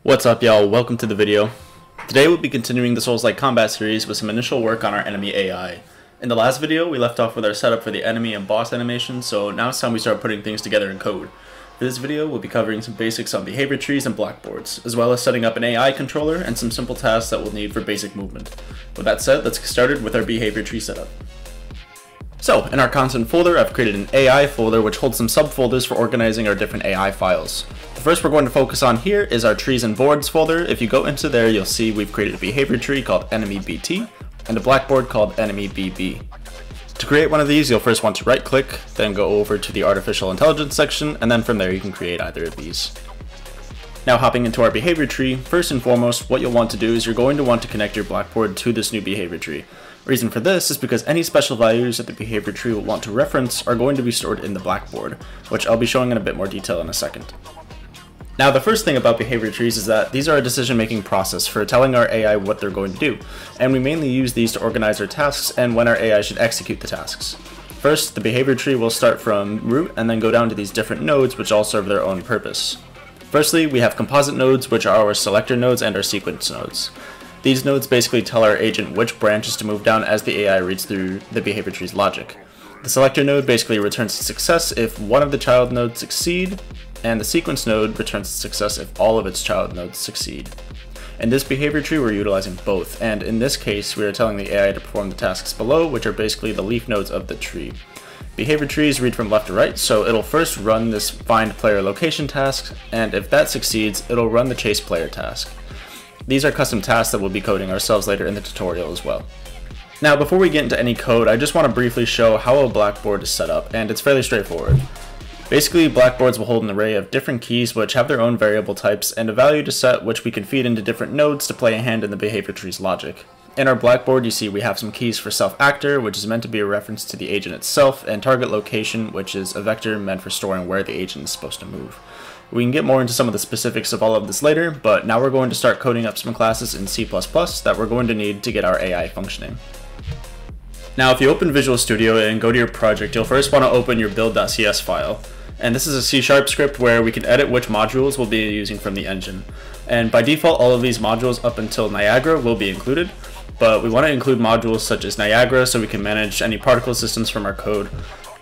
What's up, y'all? Welcome to the video. Today we'll be continuing the Souls-like combat series with some initial work on our enemy AI. In the last video, we left off with our setup for the enemy and boss animation, so now it's time we start putting things together in code. For this video, we'll be covering some basics on behavior trees and blackboards, as well as setting up an AI controller and some simple tasks that we'll need for basic movement. With that said, let's get started with our behavior tree setup. So, in our content folder, I've created an AI folder which holds some subfolders for organizing our different AI files. The first we're going to focus on here is our trees and boards folder. If you go into there, you'll see we've created a behavior tree called enemy BT and a blackboard called enemy BB. To create one of these, you'll first want to right click, then go over to the artificial intelligence section, and then from there you can create either of these. Now hopping into our behavior tree, first and foremost, what you'll want to do is you're going to want to connect your blackboard to this new behavior tree. Reason for this is because any special values that the behavior tree will want to reference are going to be stored in the blackboard, which I'll be showing in a bit more detail in a second. Now the first thing about behavior trees is that these are a decision-making process for telling our AI what they're going to do, and we mainly use these to organize our tasks and when our AI should execute the tasks. First, the behavior tree will start from root and then go down to these different nodes which all serve their own purpose. Firstly, we have composite nodes, which are our selector nodes and our sequence nodes. These nodes basically tell our agent which branches to move down as the AI reads through the behavior tree's logic. The selector node basically returns success if one of the child nodes succeed, and the sequence node returns success if all of its child nodes succeed. In this behavior tree, we're utilizing both, and in this case, we are telling the AI to perform the tasks below, which are basically the leaf nodes of the tree. Behavior trees read from left to right, so it'll first run this find player location task, and if that succeeds, it'll run the chase player task. These are custom tasks that we'll be coding ourselves later in the tutorial as well. Now, before we get into any code, I just want to briefly show how a blackboard is set up, and it's fairly straightforward. Basically, blackboards will hold an array of different keys which have their own variable types and a value to set which we can feed into different nodes to play a hand in the behavior tree's logic. In our blackboard, you see we have some keys for self-actor, which is meant to be a reference to the agent itself, and target location, which is a vector meant for storing where the agent is supposed to move. We can get more into some of the specifics of all of this later, but now we're going to start coding up some classes in C++ that we're going to need to get our AI functioning. Now, if you open Visual Studio and go to your project, you'll first want to open your Build.cs file. And this is a C# script where we can edit which modules we'll be using from the engine. And by default, all of these modules up until Niagara will be included, but we want to include modules such as Niagara so we can manage any particle systems from our code.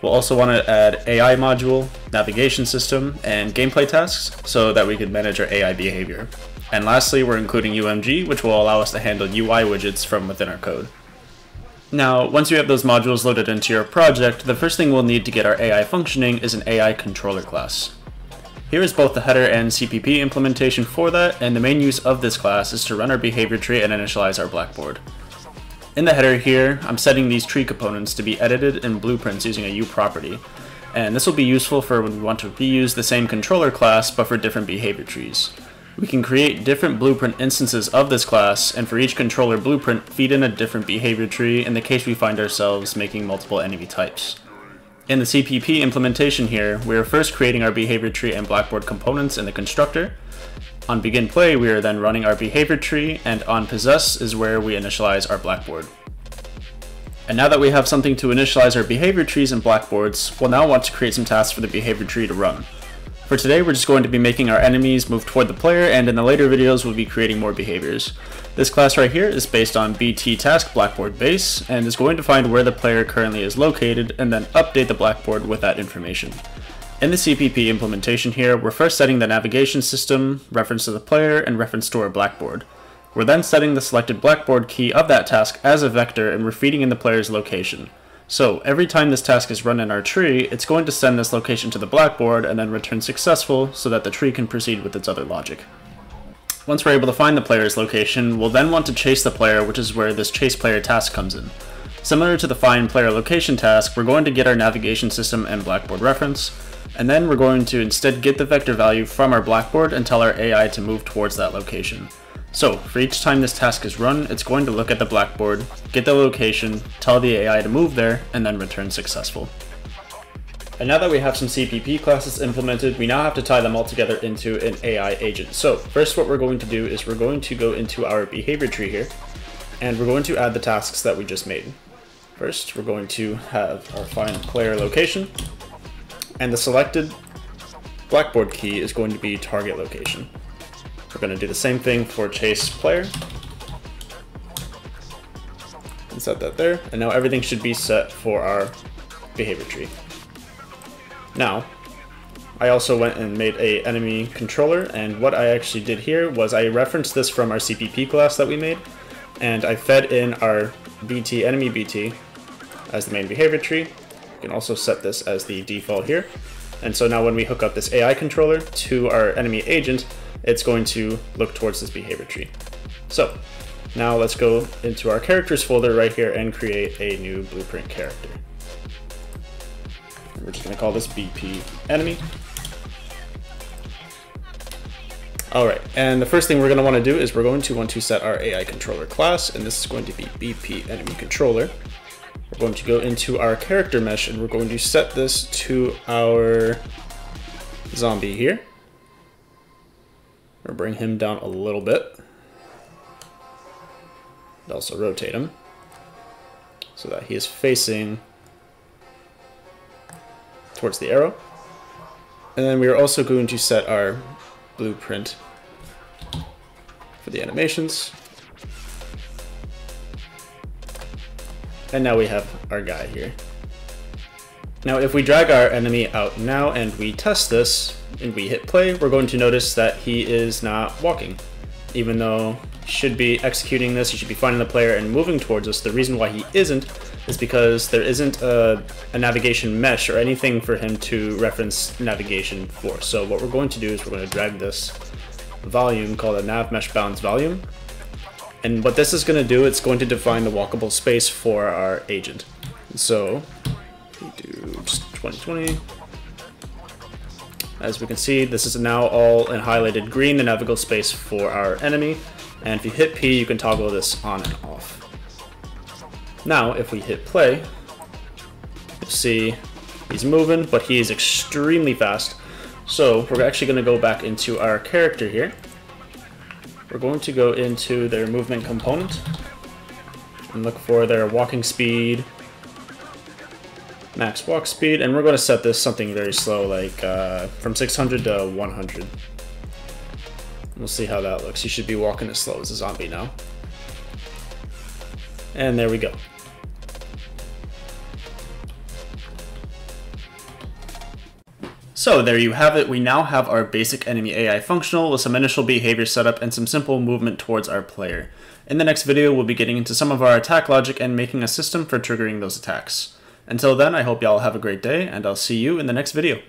We'll also want to add AI module, navigation system, and gameplay tasks so that we can manage our AI behavior. And lastly, we're including UMG, which will allow us to handle UI widgets from within our code. Now, once you have those modules loaded into your project, the first thing we'll need to get our AI functioning is an AI controller class. Here is both the header and CPP implementation for that, and the main use of this class is to run our behavior tree and initialize our blackboard. In the header here, I'm setting these tree components to be edited in blueprints using a U property, and this will be useful for when we want to reuse the same controller class but for different behavior trees. We can create different blueprint instances of this class, and for each controller blueprint, feed in a different behavior tree in the case we find ourselves making multiple enemy types. In the CPP implementation here, we are first creating our behavior tree and blackboard components in the constructor. On begin play, we are then running our behavior tree, and on possess is where we initialize our blackboard. And now that we have something to initialize our behavior trees and blackboards, we'll now want to create some tasks for the behavior tree to run. For today, we're just going to be making our enemies move toward the player, and in the later videos, we'll be creating more behaviors. This class right here is based on BT task blackboard base, and is going to find where the player currently is located, and then update the blackboard with that information. In the CPP implementation here, we're first setting the navigation system, reference to the player, and reference to our blackboard. We're then setting the selected blackboard key of that task as a vector, and we're feeding in the player's location. So every time this task is run in our tree, it's going to send this location to the blackboard and then return successful so that the tree can proceed with its other logic. Once we're able to find the player's location, we'll then want to chase the player, which is where this chase player task comes in. Similar to the find player location task, we're going to get our navigation system and blackboard reference, and then we're going to instead get the vector value from our blackboard and tell our AI to move towards that location. So, for each time this task is run, it's going to look at the blackboard, get the location, tell the AI to move there, and then return successful. And now that we have some CPP classes implemented, we now have to tie them all together into an AI agent. So, first what we're going to do is we're going to go into our behavior tree here, and we're going to add the tasks that we just made. First, we're going to have our find player location, and the selected blackboard key is going to be target location. We're going to do the same thing for chase player. And set that there. And now everything should be set for our behavior tree. Now, I also went and made a enemy controller, and what I actually did here was I referenced this from our CPP class that we made, and I fed in our BT, enemy BT, as the main behavior tree. You can also set this as the default here. And so now when we hook up this AI controller to our enemy agent, it's going to look towards this behavior tree. So now let's go into our characters folder right here and create a new blueprint character. We're just going to call this BP enemy. Alright, and the first thing we're going to want to do is we're going to want to set our AI controller class, and this is going to be BP enemy controller. We're going to go into our character mesh and we're going to set this to our zombie here. Or bring him down a little bit. And also rotate him so that he is facing towards the arrow. And then we are also going to set our blueprint for the animations. And now we have our guy here. Now if we drag our enemy out now and we test this and we hit play, we're going to notice that he is not walking. Even though he should be executing this, he should be finding the player and moving towards us. The reason why he isn't is because there isn't a navigation mesh or anything for him to reference navigation for. So what we're going to do is we're going to drag this volume called a nav mesh bounds volume. And what this is going to do, it's going to define the walkable space for our agent. So we do just 2020. As we can see, this is now all in highlighted green, the navigable space for our enemy. And if you hit P, you can toggle this on and off. Now, if we hit play, you'll see he's moving, but he is extremely fast. So we're actually going to go back into our character here. We're going to go into their movement component and look for their walking speed, max walk speed, and we're going to set this something very slow, like from 600 to 100. We'll see how that looks. You should be walking as slow as a zombie now. And there we go. So there you have it. We now have our basic enemy AI functional with some initial behavior setup and some simple movement towards our player. In the next video, we'll be getting into some of our attack logic and making a system for triggering those attacks. Until then, I hope y'all have a great day, and I'll see you in the next video.